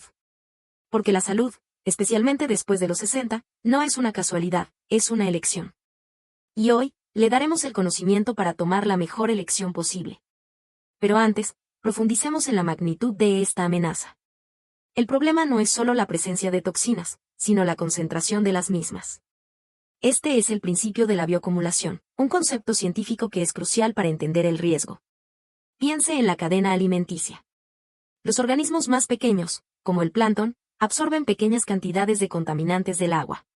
Porque la salud, especialmente después de los 60, no es una casualidad, es una elección. Y hoy, le daremos el conocimiento para tomar la mejor elección posible. Pero antes, profundicemos en la magnitud de esta amenaza. El problema no es solo la presencia de toxinas, sino la concentración de las mismas. Este es el principio de la bioacumulación, un concepto científico que es crucial para entender el riesgo. Piense en la cadena alimenticia. Los organismos más pequeños, como el plancton, absorben pequeñas cantidades de contaminantes del agua.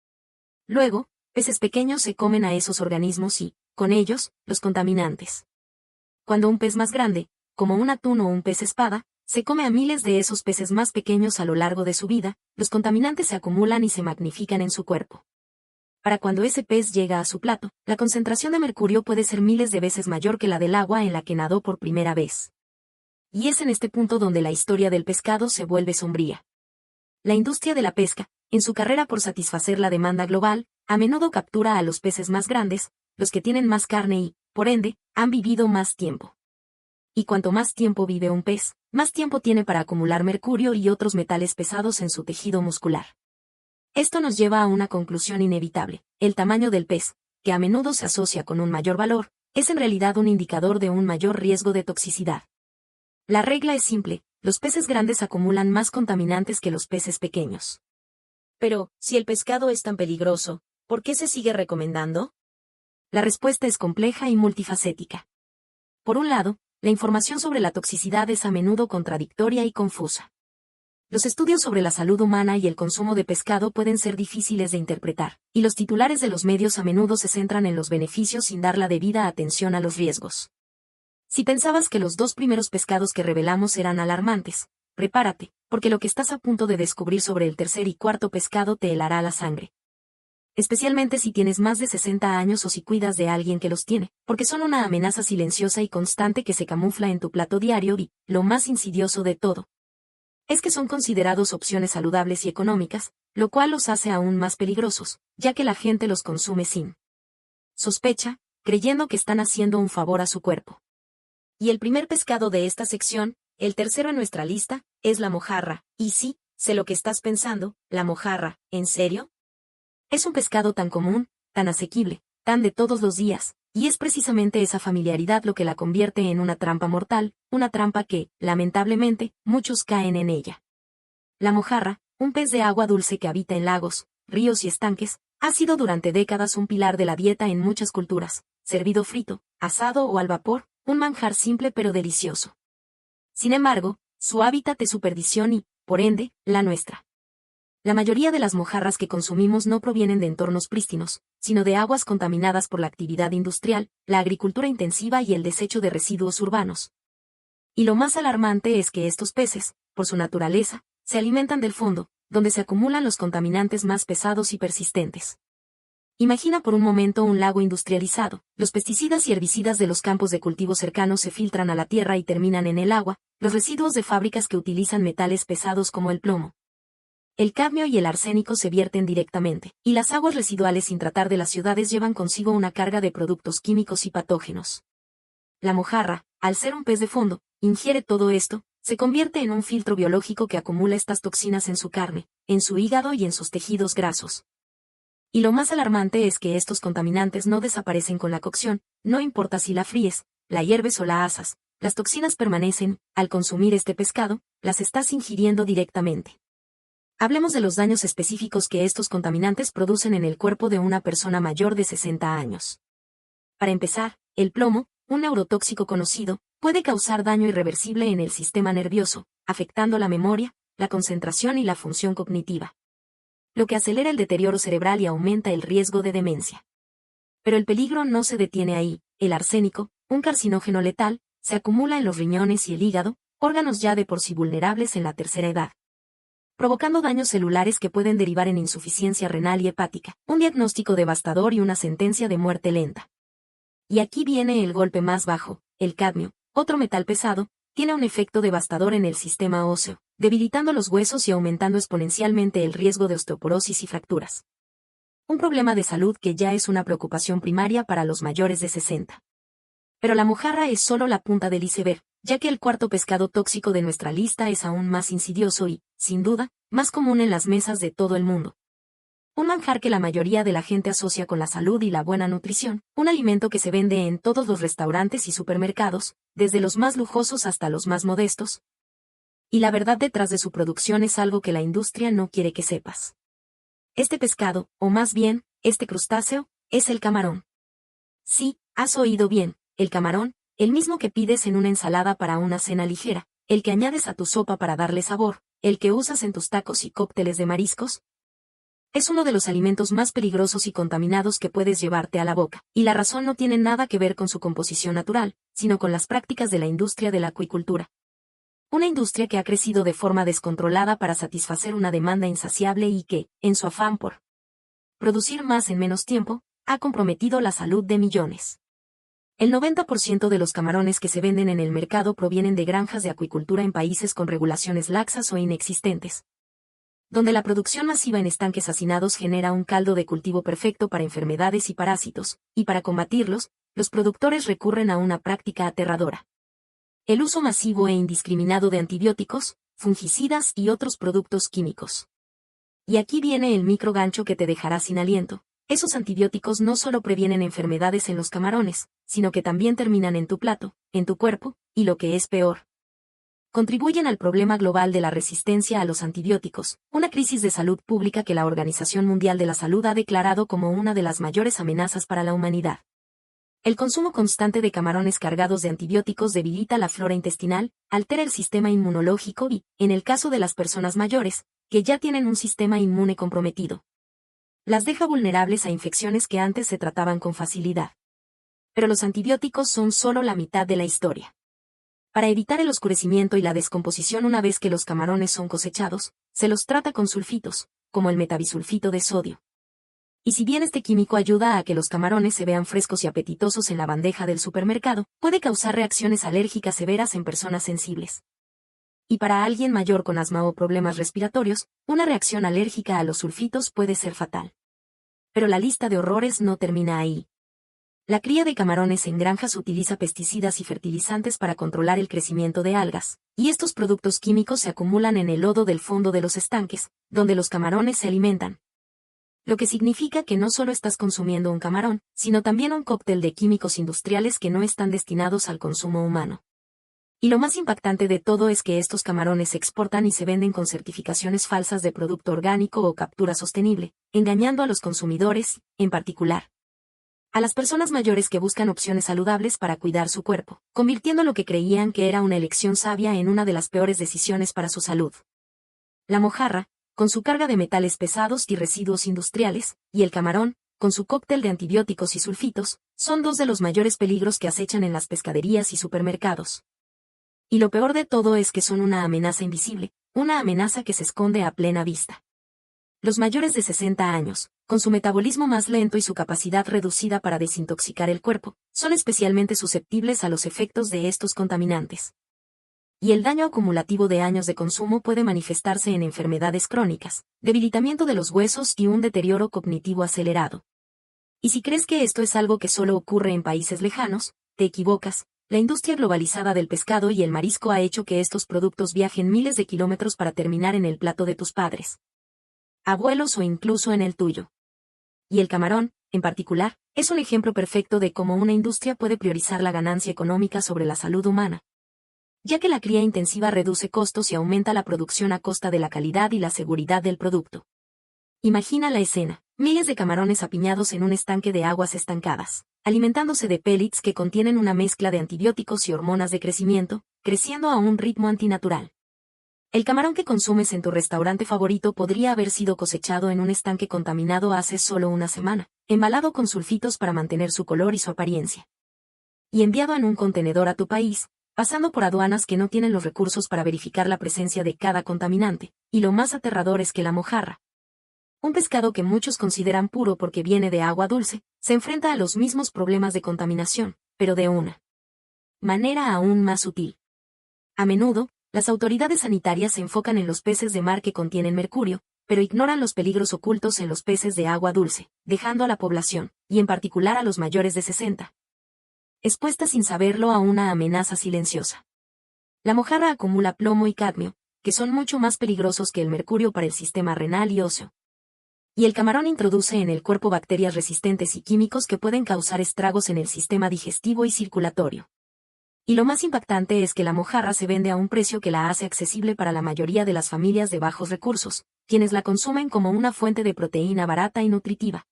Luego, peces pequeños se comen a esos organismos y, con ellos, los contaminantes. Cuando un pez más grande, como un atún o un pez espada, se come a miles de esos peces más pequeños a lo largo de su vida, los contaminantes se acumulan y se magnifican en su cuerpo. Para cuando ese pez llega a su plato, la concentración de mercurio puede ser miles de veces mayor que la del agua en la que nadó por primera vez. Y es en este punto donde la historia del pescado se vuelve sombría. La industria de la pesca, en su carrera por satisfacer la demanda global, a menudo captura a los peces más grandes, los que tienen más carne y, por ende, han vivido más tiempo. y cuanto más tiempo vive un pez, más tiempo tiene para acumular mercurio y otros metales pesados en su tejido muscular. Esto nos lleva a una conclusión inevitable: el tamaño del pez, que a menudo se asocia con un mayor valor, es en realidad un indicador de un mayor riesgo de toxicidad. La regla es simple: los peces grandes acumulan más contaminantes que los peces pequeños. Pero, si el pescado es tan peligroso, ¿por qué se sigue recomendando? La respuesta es compleja y multifacética. Por un lado, la información sobre la toxicidad es a menudo contradictoria y confusa. Los estudios sobre la salud humana y el consumo de pescado pueden ser difíciles de interpretar, y los titulares de los medios a menudo se centran en los beneficios sin dar la debida atención a los riesgos. Si pensabas que los 2 primeros pescados que revelamos eran alarmantes, prepárate, porque lo que estás a punto de descubrir sobre el tercer y cuarto pescado te helará la sangre. Especialmente si tienes más de 60 años o si cuidas de alguien que los tiene, porque son una amenaza silenciosa y constante que se camufla en tu plato diario y, lo más insidioso de todo, es que son considerados opciones saludables y económicas, lo cual los hace aún más peligrosos, ya que la gente los consume sin sospecha, creyendo que están haciendo un favor a su cuerpo. Y el primer pescado de esta sección, el tercero en nuestra lista, es la mojarra. Y sí, sé lo que estás pensando: la mojarra, ¿en serio? Es un pescado tan común, tan asequible, tan de todos los días, y es precisamente esa familiaridad lo que la convierte en una trampa mortal, una trampa que, lamentablemente, muchos caen en ella. La mojarra, un pez de agua dulce que habita en lagos, ríos y estanques, ha sido durante décadas un pilar de la dieta en muchas culturas, servido frito, asado o al vapor, un manjar simple pero delicioso. Sin embargo, su hábitat es su perdición y, por ende, la nuestra. La mayoría de las mojarras que consumimos no provienen de entornos prístinos, sino de aguas contaminadas por la actividad industrial, la agricultura intensiva y el desecho de residuos urbanos. Y lo más alarmante es que estos peces, por su naturaleza, se alimentan del fondo, donde se acumulan los contaminantes más pesados y persistentes. Imagina por un momento un lago industrializado. Los pesticidas y herbicidas de los campos de cultivo cercanos se filtran a la tierra y terminan en el agua, los residuos de fábricas que utilizan metales pesados como el plomo, el cadmio y el arsénico se vierten directamente, y las aguas residuales sin tratar de las ciudades llevan consigo una carga de productos químicos y patógenos. La mojarra, al ser un pez de fondo, ingiere todo esto, se convierte en un filtro biológico que acumula estas toxinas en su carne, en su hígado y en sus tejidos grasos. Y lo más alarmante es que estos contaminantes no desaparecen con la cocción, no importa si la fríes, la hierves o la asas, las toxinas permanecen. Al consumir este pescado, las estás ingiriendo directamente. Hablemos de los daños específicos que estos contaminantes producen en el cuerpo de una persona mayor de 60 años. Para empezar, el plomo, un neurotóxico conocido, puede causar daño irreversible en el sistema nervioso, afectando la memoria, la concentración y la función cognitiva, lo que acelera el deterioro cerebral y aumenta el riesgo de demencia. Pero el peligro no se detiene ahí. El arsénico, un carcinógeno letal, se acumula en los riñones y el hígado, órganos ya de por sí vulnerables en la tercera edad, provocando daños celulares que pueden derivar en insuficiencia renal y hepática, un diagnóstico devastador y una sentencia de muerte lenta. Y aquí viene el golpe más bajo: el cadmio, otro metal pesado, tiene un efecto devastador en el sistema óseo, debilitando los huesos y aumentando exponencialmente el riesgo de osteoporosis y fracturas. Un problema de salud que ya es una preocupación primaria para los mayores de 60. Pero la mojarra es solo la punta del iceberg, ya que el cuarto pescado tóxico de nuestra lista es aún más insidioso y, sin duda, más común en las mesas de todo el mundo. Un manjar que la mayoría de la gente asocia con la salud y la buena nutrición, un alimento que se vende en todos los restaurantes y supermercados, desde los más lujosos hasta los más modestos. Y la verdad detrás de su producción es algo que la industria no quiere que sepas. Este pescado, o más bien, este crustáceo, es el camarón. Sí, has oído bien, el camarón, el mismo que pides en una ensalada para una cena ligera, el que añades a tu sopa para darle sabor, el que usas en tus tacos y cócteles de mariscos. Es uno de los alimentos más peligrosos y contaminados que puedes llevarte a la boca, y la razón no tiene nada que ver con su composición natural, sino con las prácticas de la industria de la acuicultura. Una industria que ha crecido de forma descontrolada para satisfacer una demanda insaciable y que, en su afán por producir más en menos tiempo, ha comprometido la salud de millones. El 90% de los camarones que se venden en el mercado provienen de granjas de acuicultura en países con regulaciones laxas o inexistentes, donde la producción masiva en estanques hacinados genera un caldo de cultivo perfecto para enfermedades y parásitos, y para combatirlos, los productores recurren a una práctica aterradora: El uso masivo e indiscriminado de antibióticos, fungicidas y otros productos químicos. Y aquí viene el micro gancho que te dejará sin aliento. Esos antibióticos no solo previenen enfermedades en los camarones, sino que también terminan en tu plato, en tu cuerpo, y lo que es peor, contribuyen al problema global de la resistencia a los antibióticos, una crisis de salud pública que la Organización Mundial de la Salud ha declarado como una de las mayores amenazas para la humanidad. El consumo constante de camarones cargados de antibióticos debilita la flora intestinal, altera el sistema inmunológico y, en el caso de las personas mayores, que ya tienen un sistema inmune comprometido, las deja vulnerables a infecciones que antes se trataban con facilidad. Pero los antibióticos son solo la mitad de la historia. Para evitar el oscurecimiento y la descomposición una vez que los camarones son cosechados, se los trata con sulfitos, como el metabisulfito de sodio. Y si bien este químico ayuda a que los camarones se vean frescos y apetitosos en la bandeja del supermercado, puede causar reacciones alérgicas severas en personas sensibles. Y para alguien mayor con asma o problemas respiratorios, una reacción alérgica a los sulfitos puede ser fatal. Pero la lista de horrores no termina ahí. La cría de camarones en granjas utiliza pesticidas y fertilizantes para controlar el crecimiento de algas, y estos productos químicos se acumulan en el lodo del fondo de los estanques, donde los camarones se alimentan. Lo que significa que no solo estás consumiendo un camarón, sino también un cóctel de químicos industriales que no están destinados al consumo humano. Y lo más impactante de todo es que estos camarones se exportan y se venden con certificaciones falsas de producto orgánico o captura sostenible, engañando a los consumidores, en particular a las personas mayores que buscan opciones saludables para cuidar su cuerpo, convirtiendo lo que creían que era una elección sabia en una de las peores decisiones para su salud. La mojarra, con su carga de metales pesados y residuos industriales, y el camarón, con su cóctel de antibióticos y sulfitos, son dos de los mayores peligros que acechan en las pescaderías y supermercados. Y lo peor de todo es que son una amenaza invisible, una amenaza que se esconde a plena vista. Los mayores de 60 años, con su metabolismo más lento y su capacidad reducida para desintoxicar el cuerpo, son especialmente susceptibles a los efectos de estos contaminantes. Y el daño acumulativo de años de consumo puede manifestarse en enfermedades crónicas, debilitamiento de los huesos y un deterioro cognitivo acelerado. Y si crees que esto es algo que solo ocurre en países lejanos, te equivocas. La industria globalizada del pescado y el marisco ha hecho que estos productos viajen miles de kilómetros para terminar en el plato de tus padres, abuelos o incluso en el tuyo. Y el camarón, en particular, es un ejemplo perfecto de cómo una industria puede priorizar la ganancia económica sobre la salud humana, ya que la cría intensiva reduce costos y aumenta la producción a costa de la calidad y la seguridad del producto. Imagina la escena, miles de camarones apiñados en un estanque de aguas estancadas, alimentándose de pellets que contienen una mezcla de antibióticos y hormonas de crecimiento, creciendo a un ritmo antinatural. El camarón que consumes en tu restaurante favorito podría haber sido cosechado en un estanque contaminado hace solo una semana, embalado con sulfitos para mantener su color y su apariencia, y enviado en un contenedor a tu país, pasando por aduanas que no tienen los recursos para verificar la presencia de cada contaminante, y lo más aterrador es que la mojarra, un pescado que muchos consideran puro porque viene de agua dulce, se enfrenta a los mismos problemas de contaminación, pero de una manera aún más sutil. A menudo, las autoridades sanitarias se enfocan en los peces de mar que contienen mercurio, pero ignoran los peligros ocultos en los peces de agua dulce, dejando a la población, y en particular a los mayores de 60, expuesta sin saberlo a una amenaza silenciosa. La mojarra acumula plomo y cadmio, que son mucho más peligrosos que el mercurio para el sistema renal y óseo. Y el camarón introduce en el cuerpo bacterias resistentes y químicos que pueden causar estragos en el sistema digestivo y circulatorio. Y lo más impactante es que la mojarra se vende a un precio que la hace accesible para la mayoría de las familias de bajos recursos, quienes la consumen como una fuente de proteína barata y nutritiva,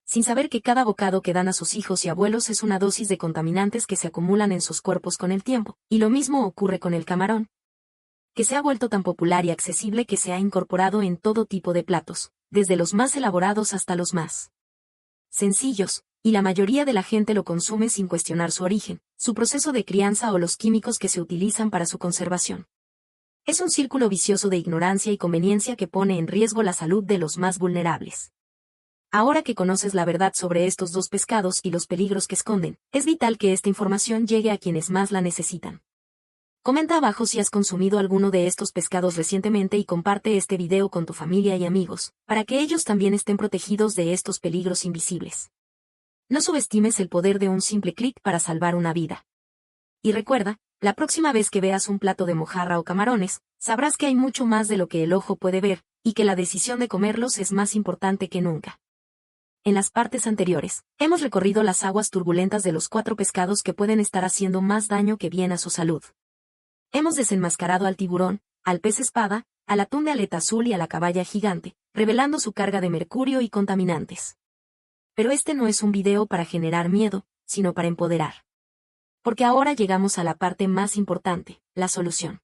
sin saber que cada bocado que dan a sus hijos y abuelos es una dosis de contaminantes que se acumulan en sus cuerpos con el tiempo. Y lo mismo ocurre con el camarón, que se ha vuelto tan popular y accesible que se ha incorporado en todo tipo de platos, desde los más elaborados hasta los más sencillos, y la mayoría de la gente lo consume sin cuestionar su origen, su proceso de crianza o los químicos que se utilizan para su conservación. Es un círculo vicioso de ignorancia y conveniencia que pone en riesgo la salud de los más vulnerables. Ahora que conoces la verdad sobre estos dos pescados y los peligros que esconden, es vital que esta información llegue a quienes más la necesitan. Comenta abajo si has consumido alguno de estos pescados recientemente y comparte este video con tu familia y amigos, para que ellos también estén protegidos de estos peligros invisibles. No subestimes el poder de un simple clic para salvar una vida. Y recuerda, La próxima vez que veas un plato de mojarra o camarones, sabrás que hay mucho más de lo que el ojo puede ver, y que la decisión de comerlos es más importante que nunca. En las partes anteriores, hemos recorrido las aguas turbulentas de los 4 pescados que pueden estar haciendo más daño que bien a su salud. Hemos desenmascarado al tiburón, al pez espada, al atún de aleta azul y a la caballa gigante, revelando su carga de mercurio y contaminantes. Pero este no es un video para generar miedo, sino para empoderar. Porque ahora llegamos a la parte más importante, la solución.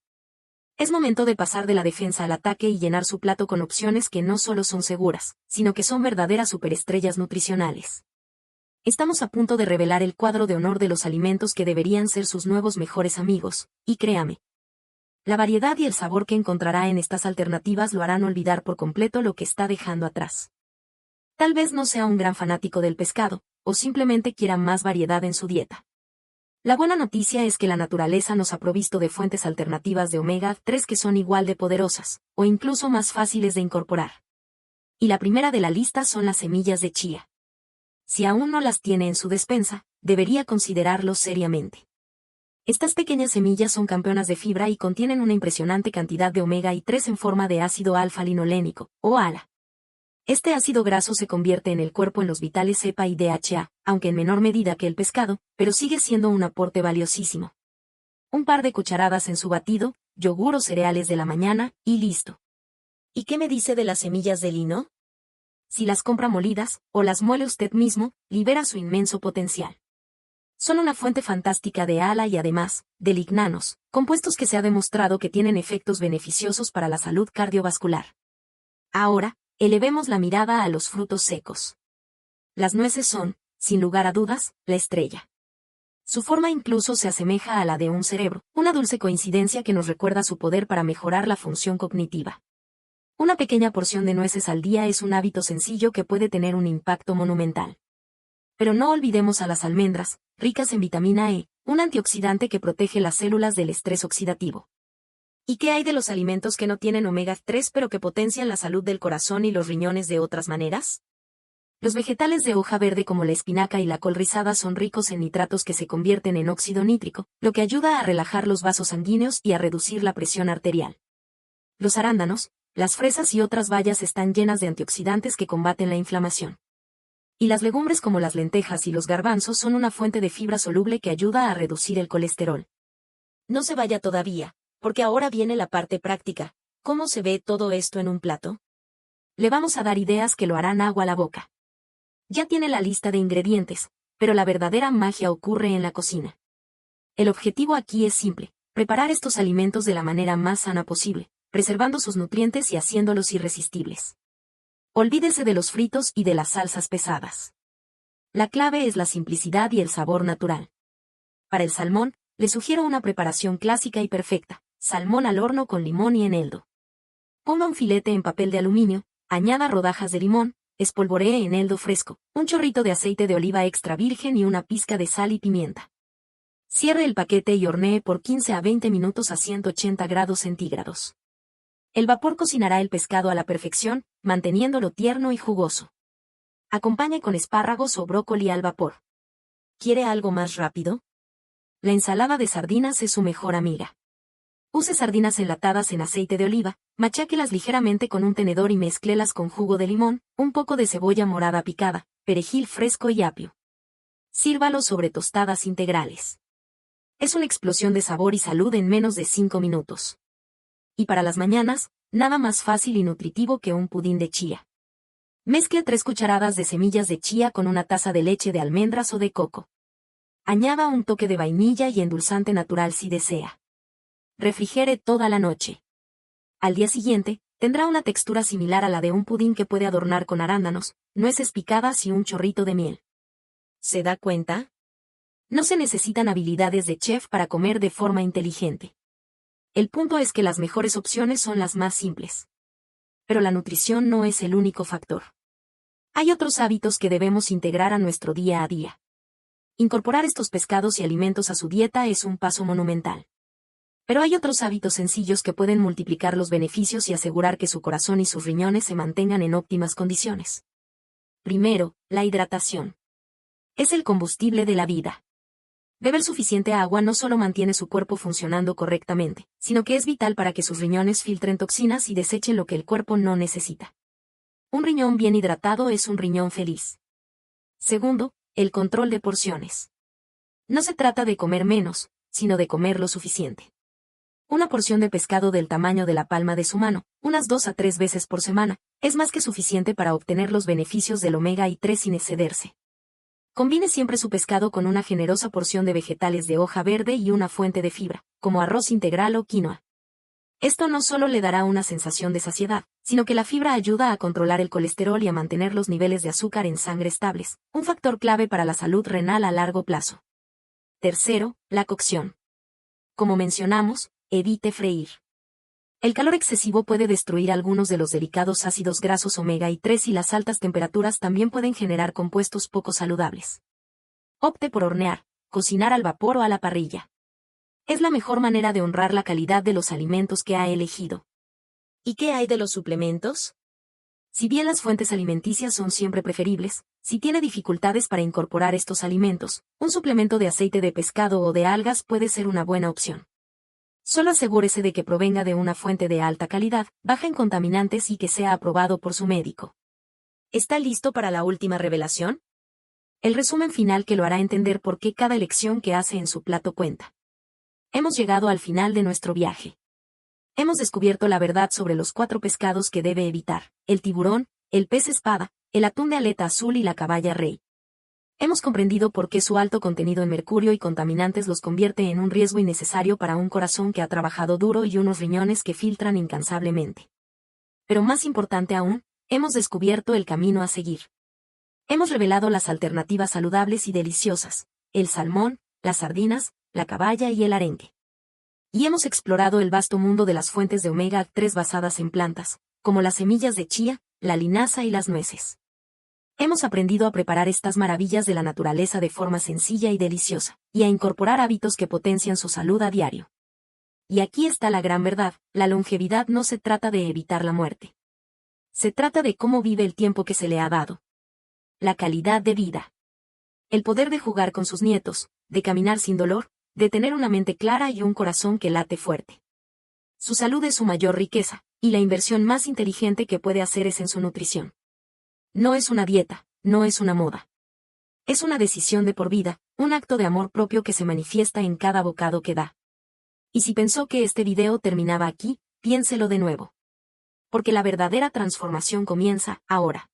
Es momento de pasar de la defensa al ataque y llenar su plato con opciones que no solo son seguras, sino que son verdaderas superestrellas nutricionales. Estamos a punto de revelar el cuadro de honor de los alimentos que deberían ser sus nuevos mejores amigos, y créame, la variedad y el sabor que encontrará en estas alternativas lo harán olvidar por completo lo que está dejando atrás. Tal vez no sea un gran fanático del pescado, o simplemente quiera más variedad en su dieta. La buena noticia es que la naturaleza nos ha provisto de fuentes alternativas de omega 3 que son igual de poderosas, o incluso más fáciles de incorporar. Y la primera de la lista son las semillas de chía. Si aún no las tiene en su despensa, debería considerarlo seriamente. Estas pequeñas semillas son campeonas de fibra y contienen una impresionante cantidad de omega 3 en forma de ácido alfa-linolénico, o ALA. Este ácido graso se convierte en el cuerpo en los vitales EPA y DHA, aunque en menor medida que el pescado, pero sigue siendo un aporte valiosísimo. Un par de cucharadas en su batido, yogur o cereales de la mañana, y listo. ¿Y qué me dice de las semillas de lino? Si las compra molidas, o las muele usted mismo, libera su inmenso potencial. Son una fuente fantástica de ALA y además, de lignanos, compuestos que se ha demostrado que tienen efectos beneficiosos para la salud cardiovascular. Ahora, elevemos la mirada a los frutos secos. Las nueces son, sin lugar a dudas, la estrella. Su forma incluso se asemeja a la de un cerebro, una dulce coincidencia que nos recuerda su poder para mejorar la función cognitiva. Una pequeña porción de nueces al día es un hábito sencillo que puede tener un impacto monumental. Pero no olvidemos a las almendras, ricas en vitamina E, un antioxidante que protege las células del estrés oxidativo. ¿Y qué hay de los alimentos que no tienen omega 3 pero que potencian la salud del corazón y los riñones de otras maneras? Los vegetales de hoja verde como la espinaca y la col rizada son ricos en nitratos que se convierten en óxido nítrico, lo que ayuda a relajar los vasos sanguíneos y a reducir la presión arterial. Los arándanos, las fresas y otras bayas están llenas de antioxidantes que combaten la inflamación. Y las legumbres como las lentejas y los garbanzos son una fuente de fibra soluble que ayuda a reducir el colesterol. No se vaya todavía, porque ahora viene la parte práctica. ¿Cómo se ve todo esto en un plato? Le vamos a dar ideas que lo harán agua a la boca. Ya tiene la lista de ingredientes, pero la verdadera magia ocurre en la cocina. El objetivo aquí es simple, preparar estos alimentos de la manera más sana posible, preservando sus nutrientes y haciéndolos irresistibles. Olvídese de los fritos y de las salsas pesadas. La clave es la simplicidad y el sabor natural. Para el salmón, le sugiero una preparación clásica y perfecta: salmón al horno con limón y eneldo. Ponga un filete en papel de aluminio, añada rodajas de limón, espolvoree eneldo fresco, un chorrito de aceite de oliva extra virgen y una pizca de sal y pimienta. Cierre el paquete y hornee por 15 a 20 minutos a 180 grados centígrados. El vapor cocinará el pescado a la perfección, manteniéndolo tierno y jugoso. Acompañe con espárragos o brócoli al vapor. ¿Quiere algo más rápido? La ensalada de sardinas es su mejor amiga. Use sardinas enlatadas en aceite de oliva, macháquelas ligeramente con un tenedor y mézclelas con jugo de limón, un poco de cebolla morada picada, perejil fresco y apio. Sírvalo sobre tostadas integrales. Es una explosión de sabor y salud en menos de 5 minutos. Y para las mañanas, nada más fácil y nutritivo que un pudín de chía. Mezcle 3 cucharadas de semillas de chía con una taza de leche de almendras o de coco. Añada un toque de vainilla y endulzante natural si desea. Refrigere toda la noche. Al día siguiente, tendrá una textura similar a la de un pudín que puede adornar con arándanos, nueces picadas y un chorrito de miel. ¿Se da cuenta? No se necesitan habilidades de chef para comer de forma inteligente. El punto es que las mejores opciones son las más simples. Pero la nutrición no es el único factor. Hay otros hábitos que debemos integrar a nuestro día a día. Incorporar estos pescados y alimentos a su dieta es un paso monumental. Pero hay otros hábitos sencillos que pueden multiplicar los beneficios y asegurar que su corazón y sus riñones se mantengan en óptimas condiciones. Primero, la hidratación. Es el combustible de la vida. Beber suficiente agua no solo mantiene su cuerpo funcionando correctamente, sino que es vital para que sus riñones filtren toxinas y desechen lo que el cuerpo no necesita. Un riñón bien hidratado es un riñón feliz. Segundo, el control de porciones. No se trata de comer menos, sino de comer lo suficiente. Una porción de pescado del tamaño de la palma de su mano, unas 2 a 3 veces por semana, es más que suficiente para obtener los beneficios del omega-3 sin excederse. Combine siempre su pescado con una generosa porción de vegetales de hoja verde y una fuente de fibra, como arroz integral o quinoa. Esto no solo le dará una sensación de saciedad, sino que la fibra ayuda a controlar el colesterol y a mantener los niveles de azúcar en sangre estables, un factor clave para la salud renal a largo plazo. Tercero, la cocción. Como mencionamos, evite freír. El calor excesivo puede destruir algunos de los delicados ácidos grasos omega-3 y las altas temperaturas también pueden generar compuestos poco saludables. Opte por hornear, cocinar al vapor o a la parrilla. Es la mejor manera de honrar la calidad de los alimentos que ha elegido. ¿Y qué hay de los suplementos? Si bien las fuentes alimenticias son siempre preferibles, si tiene dificultades para incorporar estos alimentos, un suplemento de aceite de pescado o de algas puede ser una buena opción. Solo asegúrese de que provenga de una fuente de alta calidad, baja en contaminantes y que sea aprobado por su médico. ¿Está listo para la última revelación? El resumen final que lo hará entender por qué cada elección que hace en su plato cuenta. Hemos llegado al final de nuestro viaje. Hemos descubierto la verdad sobre los 4 pescados que debe evitar: el tiburón, el pez espada, el atún de aleta azul y la caballa rey. Hemos comprendido por qué su alto contenido en mercurio y contaminantes los convierte en un riesgo innecesario para un corazón que ha trabajado duro y unos riñones que filtran incansablemente. Pero más importante aún, hemos descubierto el camino a seguir. Hemos revelado las alternativas saludables y deliciosas: el salmón, las sardinas, la caballa y el arenque. Y hemos explorado el vasto mundo de las fuentes de omega-3 basadas en plantas, como las semillas de chía, la linaza y las nueces. Hemos aprendido a preparar estas maravillas de la naturaleza de forma sencilla y deliciosa, y a incorporar hábitos que potencian su salud a diario. Y aquí está la gran verdad: la longevidad no se trata de evitar la muerte. Se trata de cómo vive el tiempo que se le ha dado. La calidad de vida. El poder de jugar con sus nietos, de caminar sin dolor, de tener una mente clara y un corazón que late fuerte. Su salud es su mayor riqueza, y la inversión más inteligente que puede hacer es en su nutrición. No es una dieta, no es una moda. Es una decisión de por vida, un acto de amor propio que se manifiesta en cada bocado que da. Y si pensó que este video terminaba aquí, piénselo de nuevo. Porque la verdadera transformación comienza ahora.